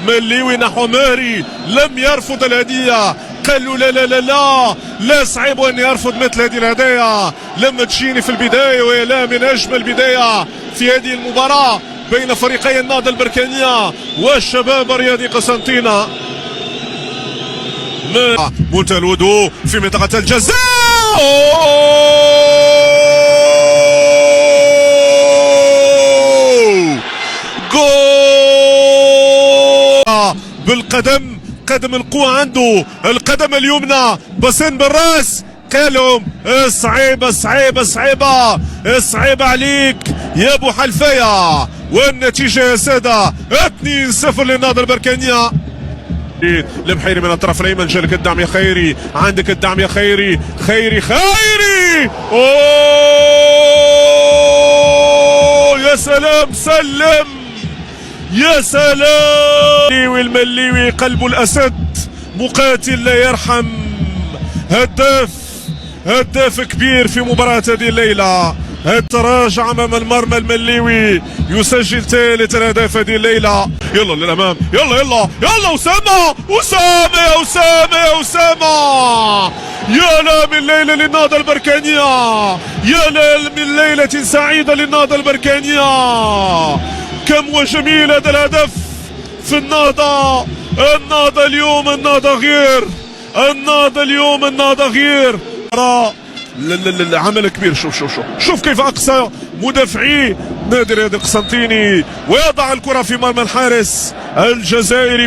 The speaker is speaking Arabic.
مليوي نحو ماري لم يرفض الهدية، قال له لا لا لا لا لا، صعيب ان يرفض مثل هذه الهدايا لما تجيني في البداية، وهي لا من اجمل بداية في هذه المباراة بين فريقي النهضة البركانية والشباب الرياضي قسنطينة. منتهى الهدوء في منطقة الجزاء، جول بالقدم، قدم القوة عنده، القدم اليمنى بصين بالراس، قال لهم صعيبة صعيبة صعيبة صعيبة عليك يا ابو حلفاية، والنتيجة يا سادة 2-0 للنهضة البركانية. المحيري من الطرف الايمن، جالك الدعم يا خيري، عندك الدعم يا خيري، خيري اوه يا سلام، سلم يا سلام، المليوي قلب الاسد، مقاتل لا يرحم، هداف كبير في مباراة هذه الليلة. التراجع امام المرمى، المليوي يسجل ثالث الاهداف هذه الليله. يلا للامام، يلا يلا يلا، اسامه اسامه يا اسامه يا اسامه، يا لا من ليله للنهضه البركانيه، يا لا من ليله سعيده للنهضه البركانيه. كم وجميل هذا الهدف في النهضه. النهضه اليوم، النهضه غير، النهضه اليوم، النهضه غير. عمل كبير. شوف كيف اقصى مدافعي نادي الرياضي القسنطيني، ويضع الكرة في مرمى الحارس الجزائري.